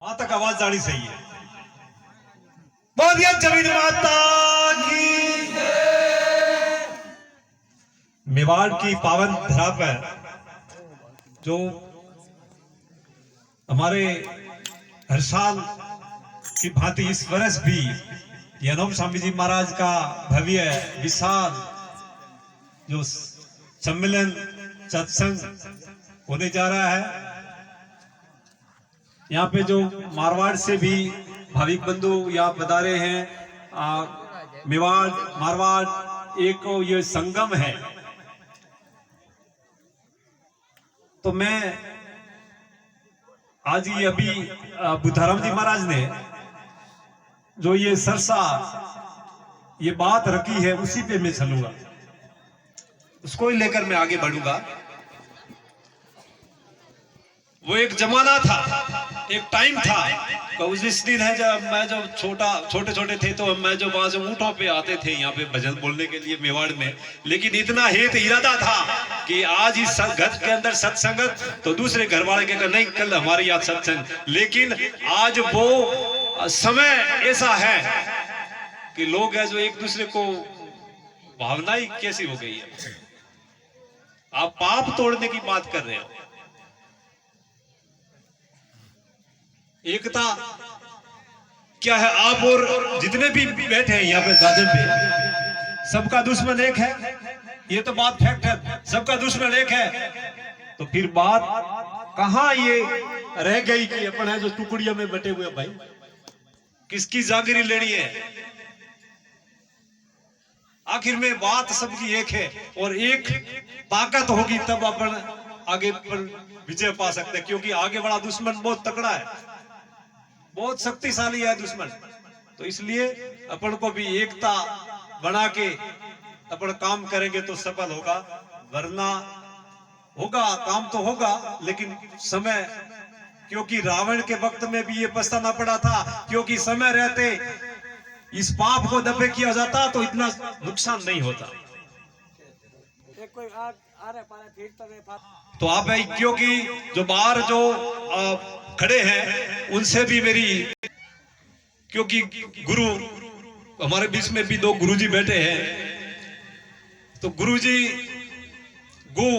माता का आवाज जानी सही है। बोलिए जमीन माता की। मेवाड़ की पावन धरा पर जो हमारे हर साल की भांति इस वर्ष भी यनोम स्वामी जी महाराज का भव्य विशाल जो सम्मेलन सत्संग होने जा रहा है। यहाँ पे जो मारवाड़ से भी भाविक बंधु यहाँ पधारे हैं। मेवाड़ मारवाड़ एक ये संगम है। तो मैं आज ये अभी बुद्धाराम जी महाराज ने जो ये सरसा ये बात रखी है उसी पे मैं चलूंगा, उसको ही लेकर मैं आगे बढ़ूंगा। वो एक जमाना था, एक टाइम था। उस दिन है जब छोटे छोटे थे तो मैं जो वहां से ऊँटों पे आते थे यहाँ पे भजन बोलने के लिए मेवाड़ में। लेकिन इतना हेत इरादा था कि आज इस घर के अंदर सत्संगत तो दूसरे घर वाले के नहीं, कल हमारे यहाँ सत्संग। लेकिन आज वो समय ऐसा है कि लोग है जो एक दूसरे को भावना ही कैसी हो गई है। आप पाप तोड़ने की बात कर रहे हो। एकता क्या है? आप और जितने भी बैठे हैं यहाँ पे गार्डन पे, सबका दुश्मन एक है। ये तो बात फैक्ट है, सबका दुश्मन एक है। तो फिर बात कहां ये रह गई कि अपन है जो टुकड़ियों में बटे हुए भाई, किसकी जागीरी लेनी है? आखिर में बात सबकी एक है और एक ताकत होगी तब अपन आगे पर विजय पा सकते हैं। क्योंकि आगे वाला दुश्मन बहुत तगड़ा है, बहुत शक्तिशाली है दुश्मन। तो इसलिए अपन को भी एकता बना के अपन काम करेंगे तो सफल होगा, वरना होगा काम तो होगा लेकिन समय, क्योंकि रावण के वक्त में भी ये पछताना पड़ा था। क्योंकि समय रहते इस पाप को दबे किया जाता तो इतना नुकसान नहीं होता। तो आप क्योंकि जो बाहर जो खड़े हैं उनसे भी मेरी, क्योंकि गुरु हमारे बीच में भी दो गुरुजी बैठे हैं। तो गुरुजी गु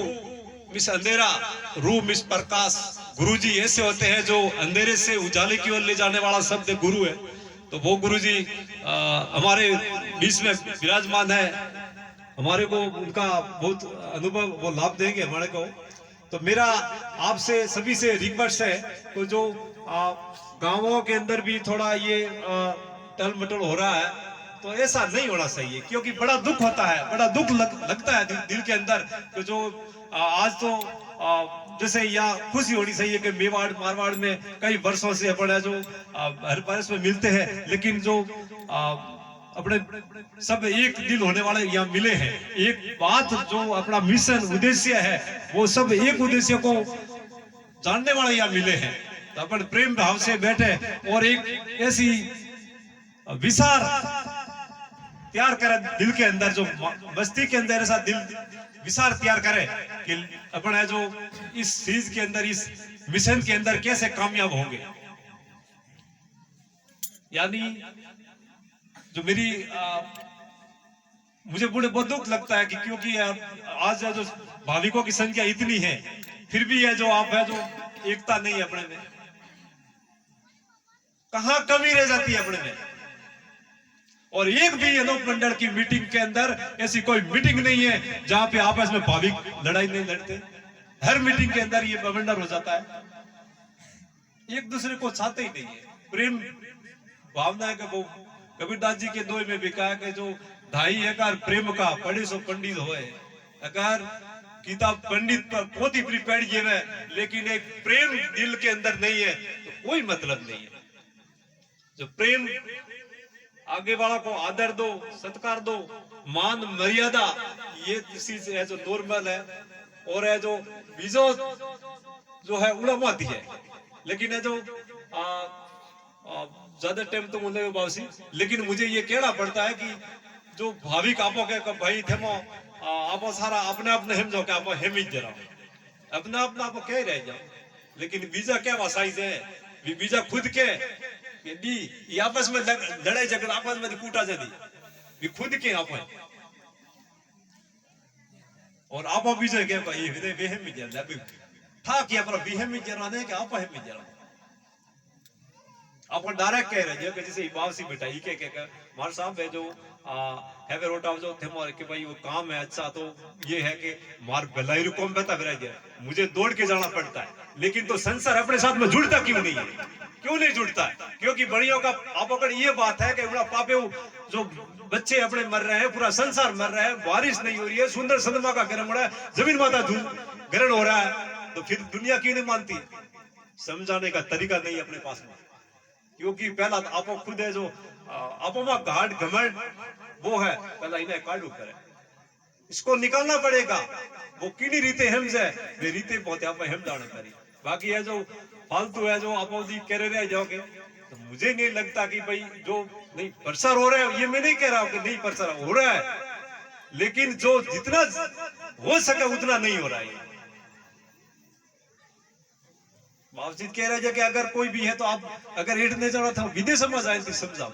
मिस अंधेरा, रू मिस प्रकाश। गुरुजी ऐसे होते हैं जो अंधेरे से उजाले की ओर ले जाने वाला शब्द गुरु है। तो वो गुरुजी हमारे बीच में विराजमान है। हमारे को उनका बहुत अनुभव वो लाभ देंगे हमारे को। तो मेरा आपसे सभी से रिक्वेस्ट है, तो जो गांवों के अंदर भी थोड़ा ये टल मटल हो रहा है तो ऐसा नहीं होना चाहिए। क्योंकि बड़ा दुख होता है, बड़ा दुख लगता है दिल के अंदर। तो जो आज तो जैसे यहाँ खुशी होनी चाहिए कि मेवाड़ मारवाड़ में कई वर्षों से अपने जो हर वर्ष में मिलते हैं, लेकिन जो अपने सब एक दिल होने वाले यहाँ मिले हैं। एक बात जो अपना मिशन उद्देश्य है वो सब एक उद्देश्य को जानने वाले यहाँ मिले हैं। तो अपन प्रेम भाव से बैठे और एक ऐसी विचार तैयार करे दिल के अंदर, जो बस्ती के अंदर ऐसा दिल विचार तैयार करे कि अपन है जो इस चीज के अंदर, इस मिशन के अंदर कैसे कामयाब होंगे। यानी जो मेरी मुझे बहुत दुख लगता है कि क्योंकि आज जो भाविकों की संख्या इतनी है फिर भी है जो आप है जो एकता नहीं है अपने में। कहां कमी रह जाती है अपने में। और एक भी अनोप मंडल की मीटिंग के अंदर ऐसी कोई मीटिंग नहीं है जहां पे आपस में भाविक लड़ाई नहीं लड़ते। हर मीटिंग के अंदर ये बवंडर हो जाता है, एक दूसरे को चाहते ही नहीं है। प्रेम भावना का वो कबीरदास जी के दोहे में भी कहा कि जो ढाई एकार प्रेम का पढ़े सो पंडित होए। अगर किताब पंडित पर पोथी प्रिपेयर ये है लेकिन एक प्रेम दिल के अंदर नहीं है तो कोई मतलब नहीं है। जो प्रेम, आगे वाला को आदर दो, सत्कार दो, मान मर्यादा, ये चीज है जो नॉर्मल है। और है जो बीजो जो है उड़ामाती है। लेकिन है जो ज्यादा टाइम तो मुझे बावसी, लेकिन मुझे ये कहना पड़ता है कि जो भाविक आपो के भाई थे मो आपो सारा अपने अपने हम जो के आपो हेमी जरा अपना अपना आपो कह रह जाओ। लेकिन बीजा क्या वासाई है बीजा खुद के दी ये आपस में लड़ाई झगड़ा आपस में कूटा जाती भी खुद के अपन और आप बीजे के भाई ये बेहम में जरा भी था कि पर बेहम में जरा ने कि आप है में जरा आप डायरेक्ट कह रहे हैं कि जैसे बावसी बेटा ही के मार साहब है जो हैवे रोटा जो थे मार के भाई वो काम है अच्छा तो ये है कि मार भलाई रुकम बता फिर मुझे दौड़ के जाना पड़ता है लेकिन तो संसार अपने साथ में जुड़ता क्यों नहीं है क्यों नहीं जुड़ता है क्योंकि बड़ियों का आप अगर ये बात है कि बड़ा पापे जो बच्चे अपने मर रहे हैं पूरा संसार मर रहा है बारिश नहीं हो रही है सुंदर संदमा का गर्म हो रहा है जमीन माता ग्रहण हो रहा है तो फिर दुनिया क्यों नहीं मानती समझाने का तरीका नहीं अपने पास में क्योंकि पहला आपो खुद है जो आपो में घाट घमंड वो है पहला इन्हें काटू करे इसको निकालना पड़ेगा वो किनी रीते हम से वे रीते बहुत आप हम दाने करी बाकी है जो फालतू है जो आप कह रहे जाओगे तो मुझे नहीं लगता कि भाई जो नहीं प्रसार हो रहा है ये मैं नहीं कह रहा हूं कि नहीं प्रसार हो रहा है लेकिन जो जितना हो सके उतना नहीं हो रहा है बावजूद कह रहे हैं कि अगर कोई भी है तो आप अगर हेठ नहीं जाना था विदेश में जाए तो समझाओ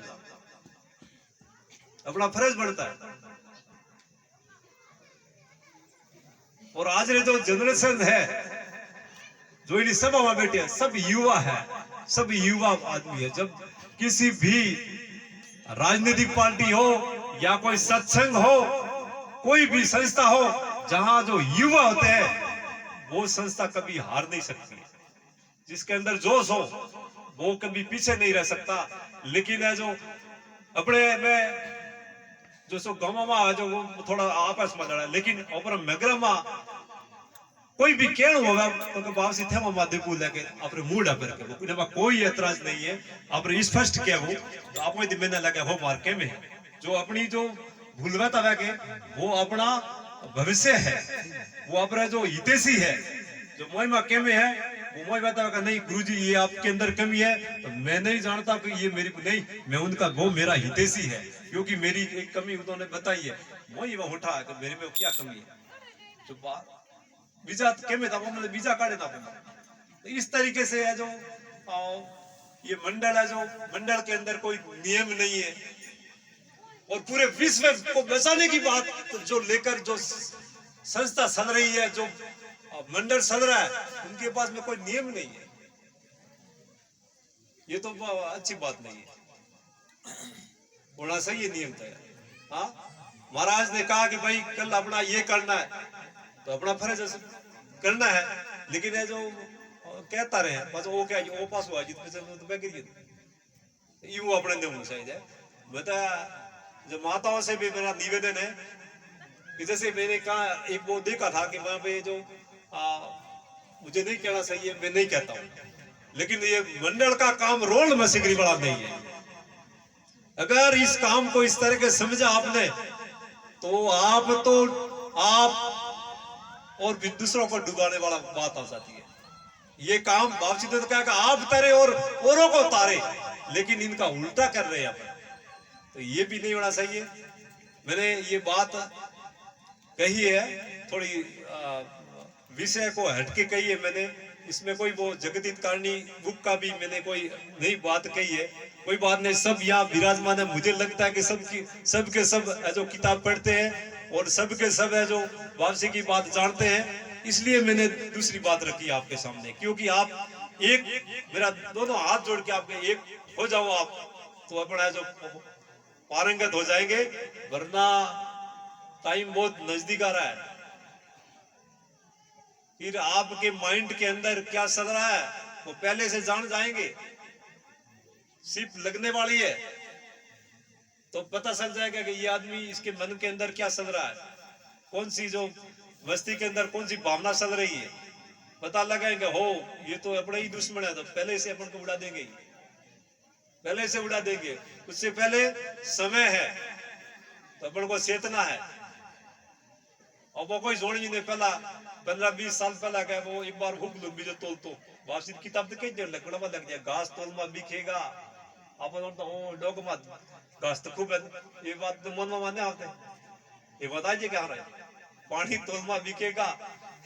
अपना फर्ज बनता है और आज रे जो जनरेशन है जो इन सभा में बैठे हैं सब युवा है सब युवा आदमी है जब किसी भी राजनीतिक पार्टी हो या कोई सत्संग हो कोई भी संस्था हो जहां जो युवा होते हैं वो संस्था कभी हार नहीं सकती जिसके अंदर जोश हो वो कभी पीछे नहीं रह सकता लेकिन है जो अपने में जो सो गांव में जो वो थोड़ा आपस में लड़ा लेकिन ऊपर मगरा में कोई भी केण होगा तो वापसी थे माधे को लेके अपने मूड पर के वो इनमें कोई ऐतराज नहीं है अपने स्पष्ट किया वो तो आप में मैंने लगा हो मार्के में जो अपनी जो भूलवता है के वो अपना भविष्य है वो अपना जो हितैषी है जो महिमा के में है वो मैं बताया नहीं गुरुजी ये आपके अंदर कमी है तो मैं नहीं जानता कि ये मेरी नहीं मैं उनका वो मेरा हितैषी है क्योंकि मेरी एक कमी उन्होंने बताई है वही वह उठा कि मेरे में क्या कमी है जो बात बीजा के में था वो मैंने बीजा काटे था तो इस तरीके से है जो ये मंडल है जो मंडल के अंदर कोई नियम नहीं है और पूरे विश्व को बचाने की बात जो लेकर जो संस्था चल रही है जो मंडल चल रहा है उनके पास में कोई नियम नहीं है ये तो अच्छी बात नहीं है होना सही है नियम तो हाँ महाराज ने कहा कि भाई कल अपना ये करना है तो अपना फर्ज करना है लेकिन ये जो कहता रहे बस वो क्या वो पास हुआ जितने से तो मैं गिर यू अपने दे चाहिए है बता जो माताओं से भी मेरा निवेदन है कि जैसे मैंने कहा एक वो देखा था कि वहां पे जो मुझे नहीं कहना सही है मैं नहीं कहता हूं लेकिन ये मंडल का काम रोल में सिगरी बड़ा नहीं है अगर इस काम को इस तरह के समझा आपने तो आप और भी दूसरों को डुबाने वाला बात आ जाती है ये काम बावजूद तो क्या आप तरे और औरों को तारे लेकिन इनका उल्टा कर रहे हैं आप तो ये भी नहीं होना चाहिए मैंने ये बात कही है थोड़ी विषय को हटके कही है मैंने इसमें कोई वो जगदीत कारणी बुक का भी मैंने कोई नई बात कही है कोई बात नहीं सब यहाँ विराजमान है मुझे लगता है कि सबके सब जो किताब पढ़ते हैं और सबके सब है जो वापसी की बात जानते हैं इसलिए मैंने दूसरी बात रखी आपके सामने क्योंकि आप एक मेरा दोनों हाथ जोड़ के आपके एक हो जाओ आप तो अपना जो पारंगत हो जाएंगे वरना टाइम बहुत नजदीक आ रहा है फिर आपके माइंड के अंदर क्या चल रहा है वो पहले से जान जाएंगे सिर्फ लगने वाली है तो पता चल जाएगा कि ये आदमी इसके मन के अंदर क्या चल रहा है कौन सी जो मस्ती के अंदर कौन सी भावना चल रही है पता लगाएंगे हो ये तो अपने ही दुश्मन है तो पहले से अपन को उड़ा देंगे पहले से उड़ा देंगे उससे पहले समय है तो अपन को चेतना है और वो कोई जोड़ी ने पहला 15-20 साल पहला क्या वो एक बार हुक लो बीजे तोल तो वापसी किताब तो कहीं लकड़ा में लग जाए घास तोल में बिखेगा अपन तो ओ डॉग मत घास तो खूब है ये बात तो मन में माने आते ये बताइए क्या रहा है पानी तोल में बिकेगा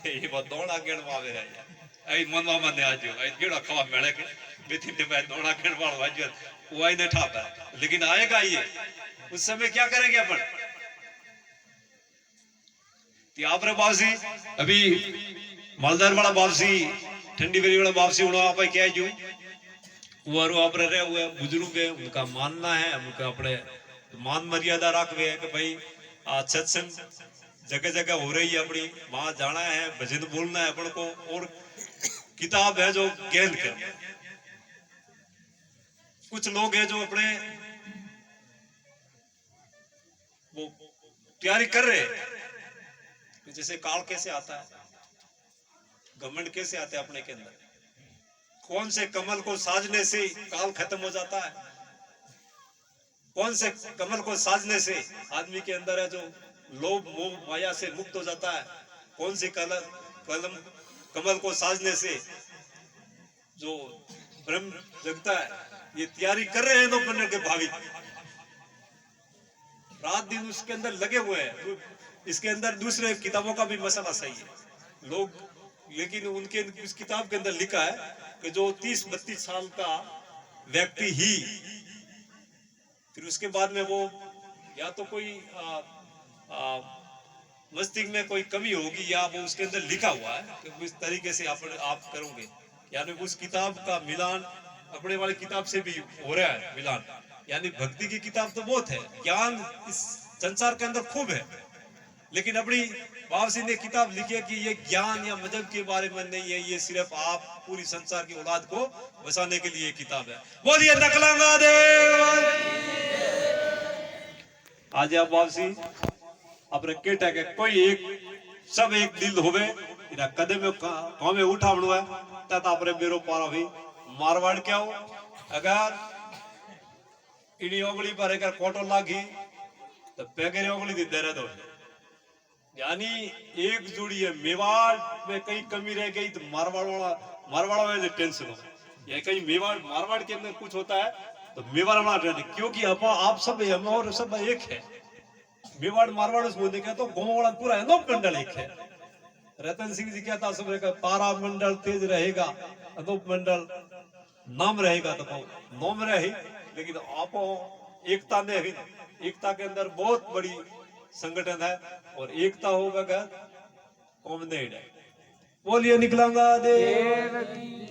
ये बात दौड़ा गेड़ में आवे रहा है ऐ मन में माने आजो ऐ गेड़ा खवा मेले के बेथिंडे में दौड़ा खेल वाला वाजर वो आई नहीं ठाता, लेकिन आएगा ये उस समय क्या करेंगे अपन। आप बाबसी अभी मालदार वाला बाबसी ठंडी बेरी वाला बाबसी उड़ा आप क्या जो वो आप रहे हुए बुजुर्ग है, उनका मानना है, उनका अपने मान मर्यादा रखवे है कि भाई आज सत्संग जगह जगह हो रही है, अपनी वहां जाना है, भजन बोलना है अपन को, और किताब है जो ज्ञान कर। कुछ लोग हैं जो अपने वो तैयारी कर रहे हैं, जैसे काल कैसे आता है, घमंड कैसे आता है अपने के अंदर, कौन से कमल को साजने से काल खत्म हो जाता है, कौन से कमल को साजने से आदमी के अंदर है जो लोभ मोह माया से मुक्त हो जाता है, कौन से कमल को साजने से जो ब्रह्म जगता है, ये तैयारी कर रहे हैं दोपहर के भाविक, रात दिन उसके अंदर लगे हुए हैं। इसके अंदर दूसरे किताबों का भी मसला सही है लोग, लेकिन उनके इस किताब के अंदर लिखा है कि जो 30-32 साल का व्यक्ति ही फिर उसके बाद में वो या तो कोई मस्तिष्क में कोई कमी होगी, या वो उसके अंदर लिखा हुआ है कि इस तरीके से आप करोगे, यानी उस किताब का मिलान अपने वाली किताब से भी हो रहा है मिलान। यानी भक्ति की किताब तो बहुत है, ज्ञान इस संसार के अंदर खूब है, लेकिन अपनी बाबसी ने किताब लिखी है कि ये ज्ञान या मजहब के बारे में नहीं है, ये सिर्फ आप पूरी संसार की औलाद को बसाने के लिए किताब है। बोलिए नकलंगा देव। आज आप बाबसी अपने केटा के कोई एक सब एक दिल होवे इना कदम में उठावणो है ता आपरे मेरो पारा भी मारवाड़ क्या हो, अगर इनी ओगली पर अगर कोटो लागी तो पैगरे ओगली दी दे दो। यानी एक जोड़ी है, मेवाड़ में कहीं कमी रह गई तो मारवाड़ वाले टेंशन हो, या कहीं मेवाड़ मारवाड़ के अंदर कुछ होता है तो मेवाड़ वाला, क्योंकि आप सब हम और सब एक है। मेवाड़ मारवाड़ उसको देखा तो गांव वाला पूरा है, अनूप मंडल एक है। रतन सिंह जी कहता सब तारा मंडल तेज रहेगा, अनूप मंडल नाम रहेगा तो नाम रहे, लेकिन आप एकता में है, एकता के अंदर बहुत बड़ी संगठन है, और एकता हो बगैर कौम नहीं है। बोलिए निकलांगा देव।